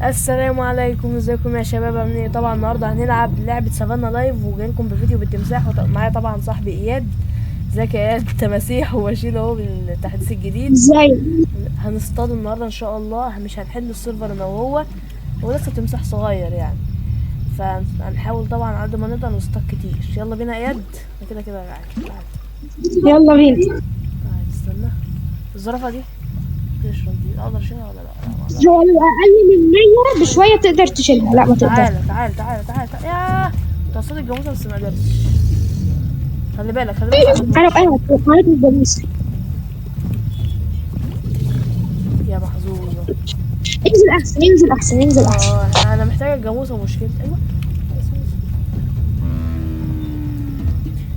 السلام عليكم، ازيكم يا شباب؟ عاملين ايه؟ طبعا النهارده هنلعب لعبه سافانا لايف وجاي لكم بفيديو بالتمساح، ومعايا طبعا صاحبي اياد. ازيك يا اياد؟ تماسيح وبشيل اهو بالتحديث الجديد. ازاي؟ هنصطاد النهارده ان شاء الله، مش هنحل السيرفر انا وهو. هو لسه تمساح صغير يعني، فهنحاول طبعا على قد ما نقدر نصطاد كتير. يلا بينا يا اياد. أنا كده قاعد. يلا بينا. تعال استنى. الزرافه دي تشرب دي اقدر اشيلها ولا لا؟ لا ما اقدرش. هو لو اقل من 100 بشويه تقدر تشيلها، لا ما تقدر. تعالى ياه. توصل الجاموسه بس ما قدرتش. خلي بالك عشان ما انا تموتش. انا قناه الجاموسه. يا محظوظه. انزل احسن، انزل احسن، انزل احسن. انا محتاجه الجاموسه ومشكلتي. ايوه.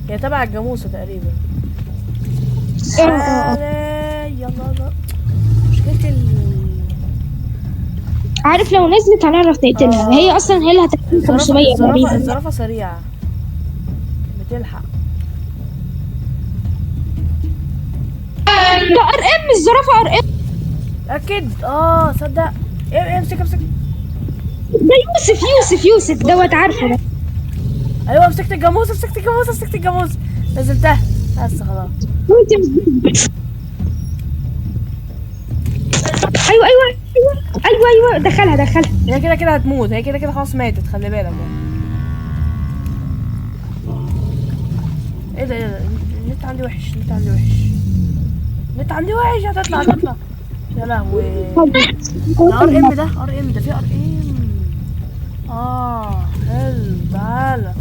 هي تبع الجاموسه تقريبا. اه. تعالى يلا. مشكلتي عارف لو نزلت هنعرف نقتلها، هي اصلا هي اللي هتقتل 500 تقريبا. الزرافه سريعه، بتلحق. ده ار ام، الزرافه ار ام. اكيد صدق. امسك. ده يوسف دوت، عارفه ده. ايوه مسكت الجاموسه. نزلتها. بس خلاص. وانت ايوه ايوه ايوه، دخلها. هي كده هتموت، هي كده خلاص ماتت، خلي بالك بقى. ايه ده؟ النت عندي وحش. هتطلع. يا لهوي. ده ار ام، ده في ار ام. حلو. تعالى.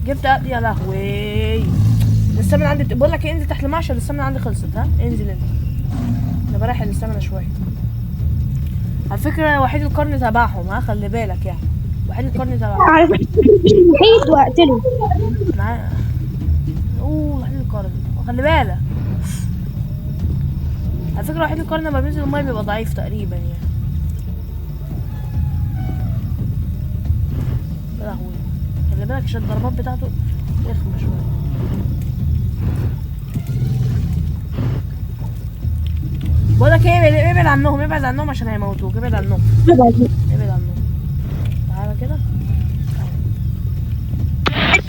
جبت يا لهوي. السمنة عندي بقول لك انزل تحت الماء عشان السمنة عندي خلصت. انزل انت. انا بريح السمنة شوية. على فكرة وحيد القرن تبعهم، خلي بالك يعني. وحيد القرن تبعهم. على فكره وحيد واقتله. معاه. وحيد القرن، خلي بالك. على فكرة وحيد القرن لما بينزل الماء بيبقى ضعيف تقريبا يعني. يا لهوي. خلي بالك عشان الضربات بتاعته رخمة شوية. بقولك ايه، ابعد عنهم عشان هيموتوك. ابعد عنهم. تعالى كده.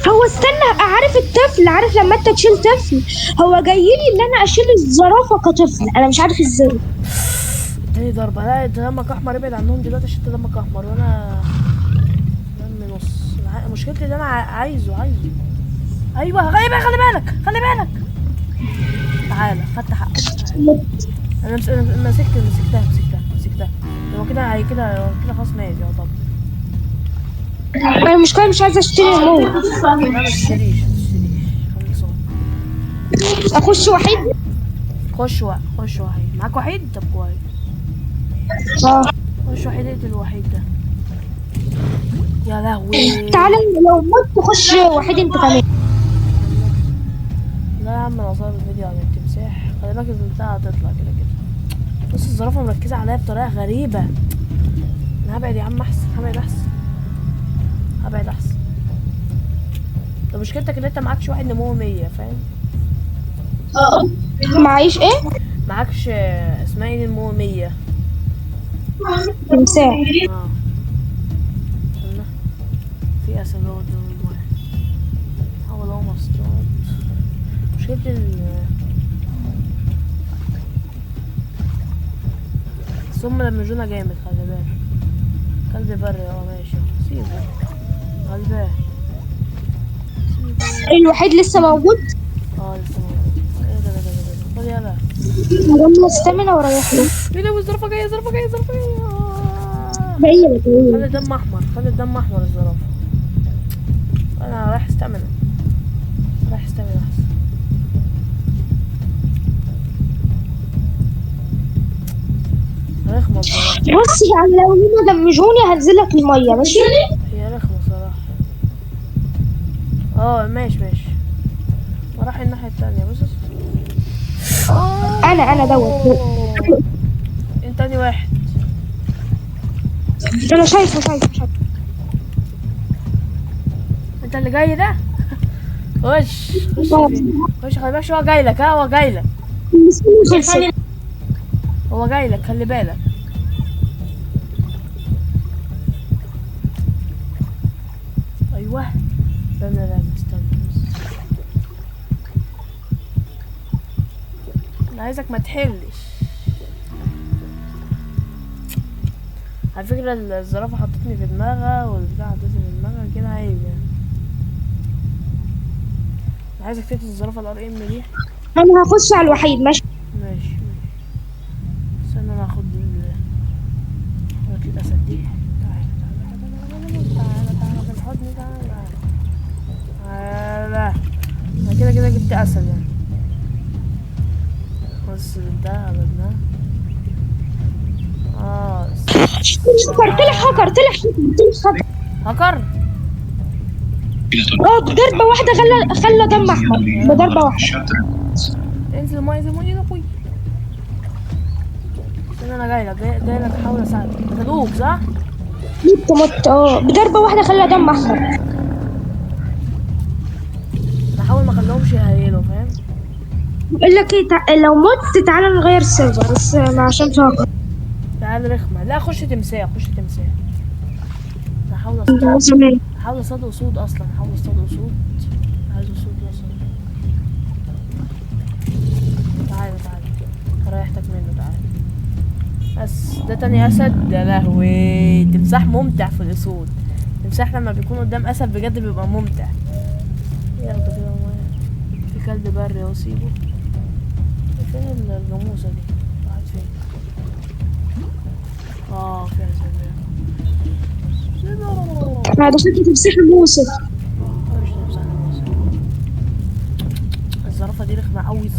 هو استنى، عارف لما انت تشيل طفل، هو جاي لي ان انا اشيل الزرافه كطفل، انا مش عارف ازاي. اداني ضربة. لا انت دمك احمر، ابعد عنهم دلوقتي عشان انت دمك احمر وانا دمي نص. مشكلتي ان انا عايزه. ايوه خلي بالك. تعالى خدت حقك. انا مسكتها. هو كده خلاص مات يعتبر. انا المشكله مش عايزه اشتري الموت. لا ما تشتريش. خليك صغير. اخش وحيد. خش وحيد. معاك وحيد؟ طب كويس. اه. خش وحيد، اقتل الوحيد ده. يا لهوي. تعالى لو مت خش وحيد انت كمان. لا يا عم، انا صور الفيديو عن التمساح. خلي بالك البتاع هتطلع كده. بص الزرافه مركزه عليا بطريقه غريبه. انا هبعد يا عم احسن. هبعد احسن. طب مشكلتك ان انت معكش واحد نمو 100، فاهم؟ معيش ايه؟ معكش اسمها ايه نمو 100. تمساح. استنى. في اسد اهو قدام واحد. حاول اقوم اصطاد. مشكلة بس هما لمجونا جامد، خلي بالك. كلب بري ماشي. سيبه. غلبان. الوحيد لسه موجود. لسه موجود. ايه ده. خد يلا. هرمي استامنا ورايح له. ايه ده؟ الزرافة جاية. جايه. خلي الدم احمر الزرافة. انا رايح استامنا احسن. رخمة بصراحة. بص يعني لو هنا دمجوني هنزلك الميه، ماشي؟ هي رخمة صراحة. ماشي. وراح الناحية التانية. بص. انا دوت. انت تاني واحد. انا شايفه. انت اللي جاي ده. خش خلي بالك. هو جاي لك. هو جاي لك خلي بالك. استنى بس. انا عايزك ما تحلش. على فكرة الزرافة حطتني في دماغها والبتاع حطتني في دماغها كده، عيب يعني. أنا عايزك تقتل الزرافة الار ام دي. انا هخش على الوحيد ماشي. ماشي. استنى انا هاخد هات الاسد دي. تعالى في الحضن، تعالى. انا كده جبت اسد يعني. بص ده عملناه. طلع هاكر طلع هاكر. هاكر. بضربة واحدة خلى دم احمر بضربة واحدة. انزل ما يا اخوي. استنى انا جاي لك احاول اساعدك. قتلوك صح؟ مت بضربة واحدة خلى دم احمر. بحاول ما اخليهمش يهيلوا، فاهم؟ بقول لك ايه، لو مت تعالى نغير السيرفر بس عشان هاكر. تعال رخمة. لا خش تمساح. هحاول زمان. اصطاد اسود اصلا. عايز اسود اصلا. تعالى ريحتك منه. تعالى بس. ده تاني اسد. يا لهوي تمساح ممتع في الاسود. تمساح لما بيكون قدام اسد بجد بيبقى ممتع. ياخده كده في كلب بري واسيبه. فين الجاموسة دي؟ راحت فين؟ فيها زبالة. انا دخلت تمساح موسى. مش تمساح موسى. الزرافة دي رخمة أوي.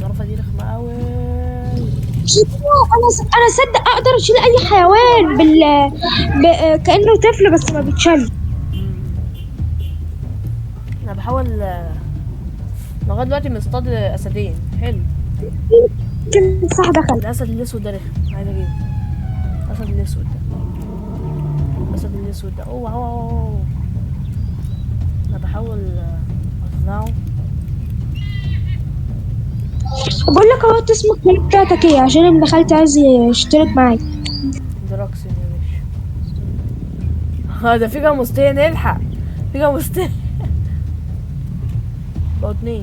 انا صدق اقدر اشيل اي حيوان كانه طفل بس ما بيتشل. أنا بحاول لغاية دلوقتي مصطاد أسدين. حلو. يمكن صح دخل. الأسد الأسود ده رخم. عايز أجيبه. الأسد الأسود ده. أوه. أنا بحاول أقنعه. بقول لك اهو اسمك القناه بتاعتك ايه عشان ابن خالتي عايز يشترك معاك. دراكسن يا باشا. ده في جاموستين. الحق في جاموستين. بقوا 2.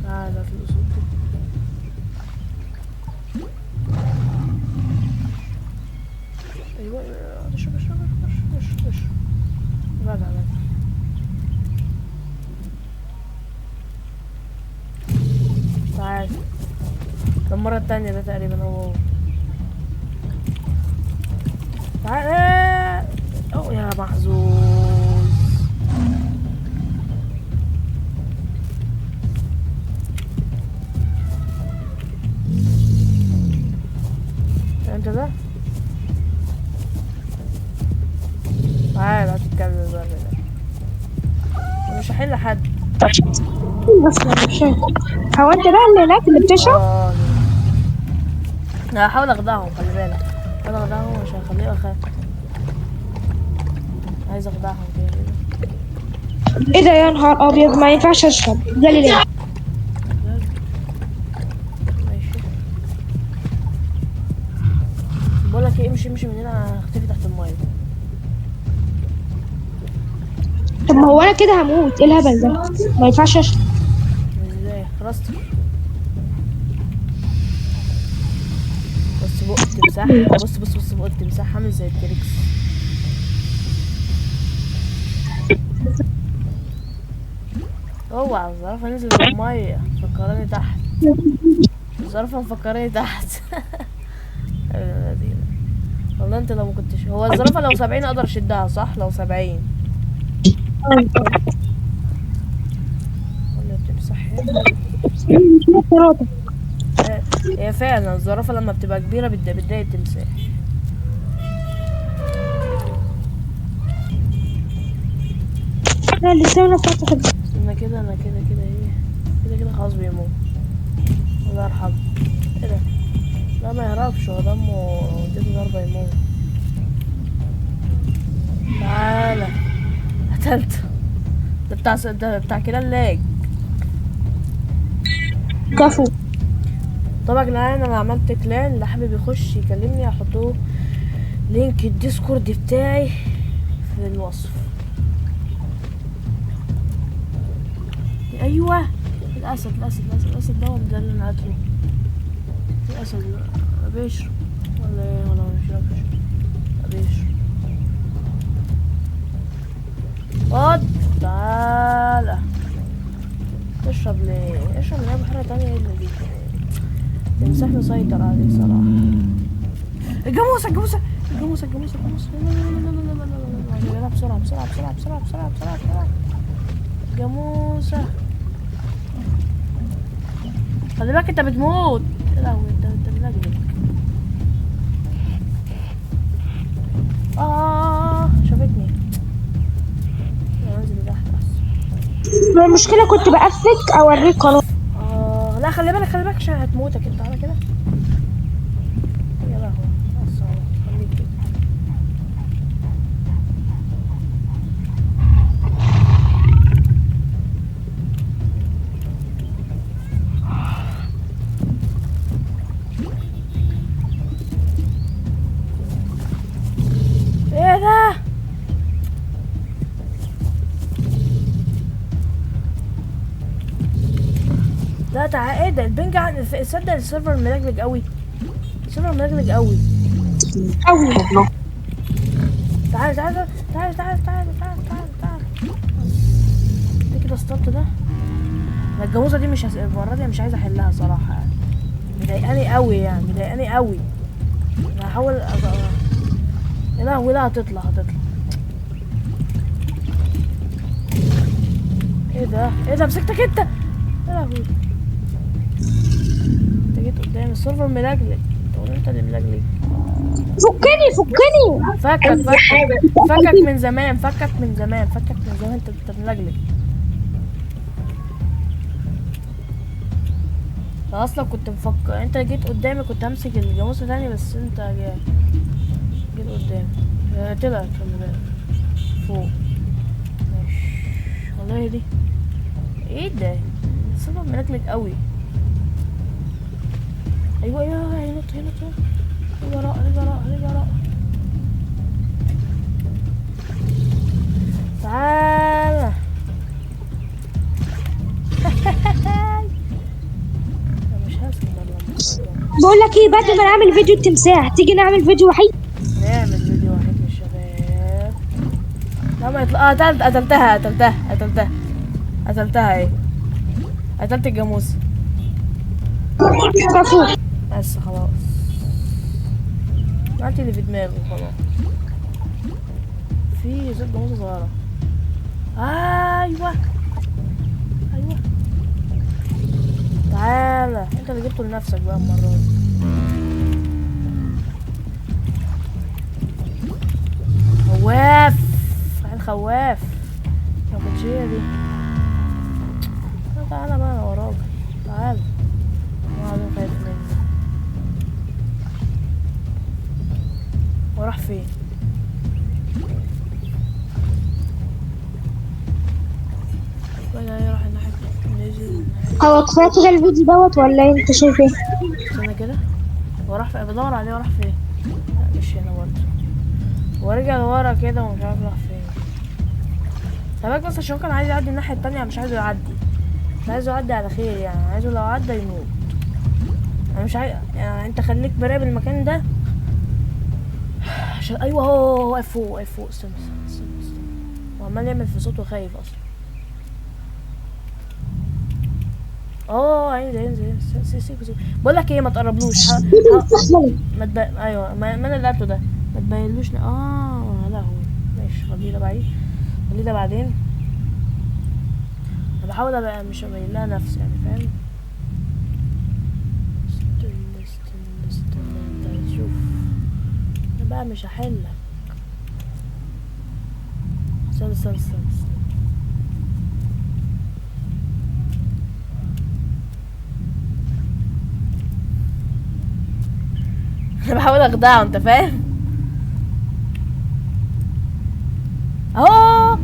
تعالى في الأسود دي. أيوة اشرب. راجع. تعال. ده المرة التانية ده تقريبا هو. تعال. يا محظوظ. انت ده. تعال هتتكلم بقى ده. مش هحل حد. بس أنا مش شايف. هو انت بقى اللي هناك اللي بتشرب؟ انا هحاول اخدعهم. خلي بالك. مش هخليه اخاف. عايز اخدعهم كده. ايه ده يا نهار ابيض، ما ينفعش اشرب جالي ليه؟ ماشي. بقول لك ايه، امشي من هنا. هختفي تحت المايه. طب ما هو انا كده هموت، ايه الهبل ده؟ ما ينفعش اشرب. ازاي؟ خلاص. بص بق التمساح. بص بق التمساح عامل زي التريكس. اوعى الزرافة نزل من المية. مفكراني تحت. والله انت لو ما كنتش. هو الزرافة لو 70 اقدر اشدها صح؟ لو 70. ولا التمساح هي فعلا الزرافة لما بتبقى كبيرة بتضايق التمساح. لا لسه فتحت. انا كده ايه كده خلاص بيموت. الله يرحمه. ايه ده؟ لا ما يهربش. هو دمه اديته ضربة يموت. تعالى. قتلته. ده بتاع كلاب لاج. كفو. طبعا يا جدعان انا عملت كلان. اللي حابب يخش يكلمني هحطه لينك الديسكورد بتاعي في الوصف. ايوه الاسد ده هو ده اللي انا قاتله. الاسد بيشرب ولا ايه؟ ولا ما بيشربش؟ بيشرب. خد تعالى. تشرب ليه؟ اشرب من اي بحيرة تانية. ايه اللي بيك؟ تمساح مسيطر عليه صراحة. الجاموسة لا بسرعة. جاموسة خلي بالك انت بتموت. يا لهوي انت بنجلك. شافتني. انزل تحت احسن. المشكلة كنت بقفك اوريك قناة. لا خلي بالك عشان هتموتك انت على كده. يا لهوي بس خليك كده. ايه ده تعال. ايه ده البنج تصدق السيرفر ملجلج قوي. قوي. تعال انت كده اصطدت ده. الجاموسه دي مش المره دي مش عايزه احلها صراحه يعني. مضايقاني قوي انا هحاول يا لهوي لا هتطلع. ايه ده مسكتك انت. يا لهوي انت جيت قدامي. السيرفر ملجلج. انت اللي ملجلج. فكني فكك من زمان انت ملجلج. انا اصلا كنت مفكر انت جيت قدامي كنت همسك الجاموسه تاني بس انت جيت قدامي. طلعت خلي بالك فوق. ماشي والله دي ايه ده السبب ملكلك قوي. ايوه هينط وراء. تعال. مش هسكت بقول لك ايه، بعد ما نعمل فيديو التمساح تيجي نعمل فيديو وحيد. نعمل فيديو واحد للشباب. لا ما يطلع. قتلتها ايه. قتلت الجاموسة كفو. بس خلاص. عملت اللي في دماغي خلاص. في زوج جاموسة صغيرة. ايوه تعالى. انت اللي جبته لنفسك بقى المرة دي. خواف ما كنتش هي دي. تعالى بقى انا وراك. تعالى. انا خايف مني. وراح فين؟ بقى يروح الناحية. نزل. هو كفايه كده الفيديو دوت ولا انت شايف ايه؟ استنى كده. وراح فين؟ بدور عليه. وراح فين؟ لا مش هنا برضه. ورجع لورا كده ومش عارف راح فين. خلي بس عشان كان عايز يعدي الناحية التانية. مش عايزه يعدي على خير يعني. عايزه لو عدى يموت. انا مش عايز يعني. انت خليك براقب المكان ده عشان ايوه هو واقف فوق. استنى وعمال يعمل في صوته خايف اصلا. هينزل. سيبه. بقول لك ايه ما تقربلوش. ايوه ما انا اللي قتله ده. ما تبينلوش. لهوي ماشي. خليه ده بعدين. انا بحاول ابقى مش ابين لها نفسي يعني فاهم. استنى انت شوف. انا بقى مش هحلك. استنى انا بحاول اخدعه انت فاهم. اهو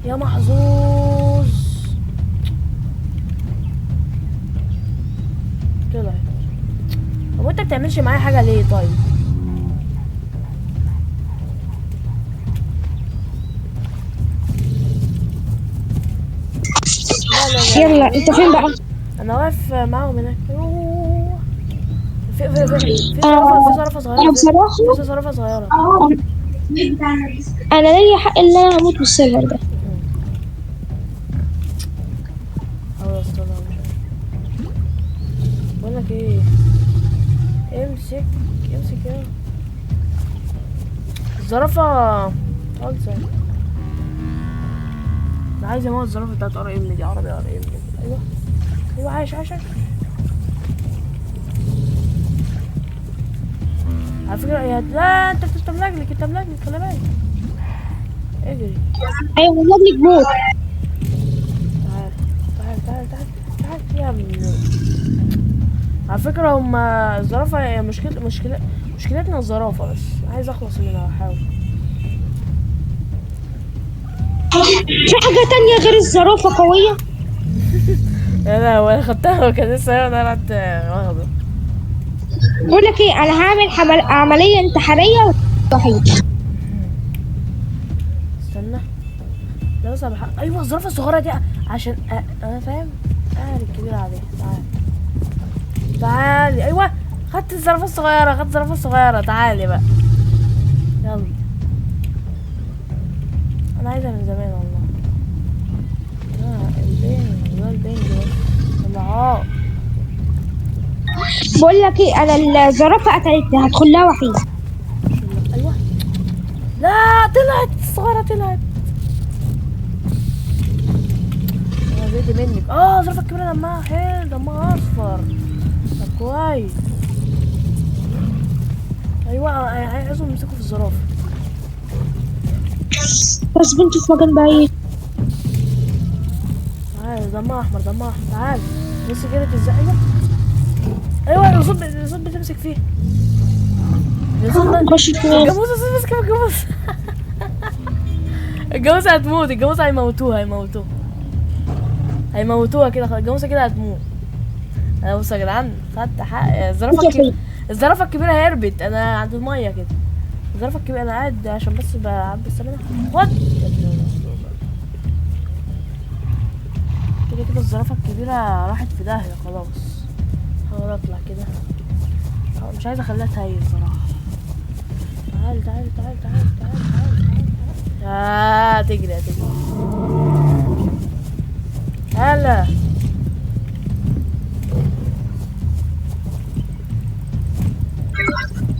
يا محظوظ. طلعت. هو انت بتعملش معايا حاجه ليه طيب؟ لا لا لا يلا لا. انت فين بقى؟ انا واقف معاهم هناك. أوه. في زرافه، في آه زرافه انا صغيره، بصراحه في زرافه صغيره. انا ليا حق ان انا اموت بالسيرفر ده. خلاص طلع مش عارف. بقول لك ايه، امسك، امسك يا الزرافه خالصه. انا عايز اموت الزرافه بتاعت ار ام دي، عربي ار ام. ايوه ايوه، عايش عايش عايش. على فكره يا لا، انت ملجلك، انت ملجلك، خلي بالك. اجري. ايوه والله موت. تعال تعال تعال تعال تعال يا ابني. على فكره هما الزرافه هي مشكلتنا الزرافه، بس عايز اخلص منها واحاول. في حاجه تانية غير الزرافه قويه؟ لا هو انا خدتها وكان لسه انا رحت واخده. بقول لك ايه، انا هعمل عمليه انتحاريه وحيد. استنى. لا بس ايوه الزرافه الصغيره دي عشان انا فاهم اهل الكبير عليها. تعال تعالي. ايوه خدت الزرافه الصغيره، خدت الزرافه الصغيره. تعالي بقى يلا. انا عايزها من زمان والله. البنج هو البنج بس الله. بقول لك ايه، انا الزرافه قتلتني، هدخل لها وحيد. ايوه لا طلعت الصغيره، طلعت. انا زهقت منك. الزرافه الكبيره دمها حلو، دمها اصفر. طب كويس. ايوه عايزهم يمسكوا في الزرافه. بس بنتي في مكان بعيد. تعال دمها احمر، دمها احمر. تعال بص كده ازاي. ايوه ايوه الصوت بتمسك فيه. الصوت ده خش في ناس. الجاموسه، الصوت ماسكه في الجاموسه. الجاموسه هتموت، الجاموسه هيموتوها كده خلاص. الجاموسه كده هتموت. انا بص يا جدعان، خدت حق الزرافه الكبيره هربت. انا عند الميه كده. الزرافه الكبيره انا قاعد عشان بس بعبي السمنه. خد كده كده. الزرافه الكبيره راحت في داهيه خلاص. هحاول اطلع كده. مش عايزه اخليها تهيل صراحه. تعال تعال تعال تعال تعال تعال تعال. تجري هتجري. هلا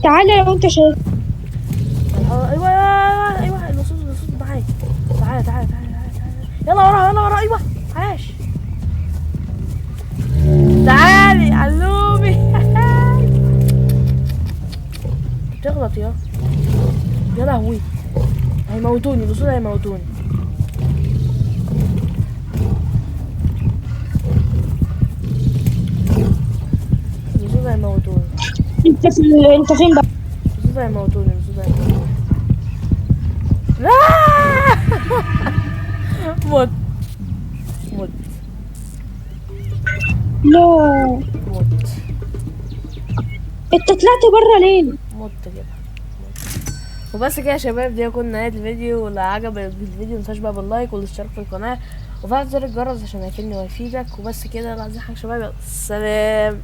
تعالى لو انت شايف. ايوه ايوه ايوه الوصول معايا. تعالى تعالى تعالى تعالى. يلا ورا يلا ورا. ايوه عاش. تعالي علومي. تغلط يا لهوي. هيموتوني الوصول، هيموتوني. الوصول هيموتوني. انت فين بقى؟ الوصول هيموتوني. لا. موت موت لا موت انت طلعت بره ليه؟ موت كده. وبس كده يا شباب، دي كنا نهاية الفيديو. ولو عجبك الفيديو متنساش بقى باللايك والاشتراك في القناة وفعل زر الجرس عشان يفيدني ويفيدك. وبس كده، لا عايزين حاجة شباب. يلا سلام.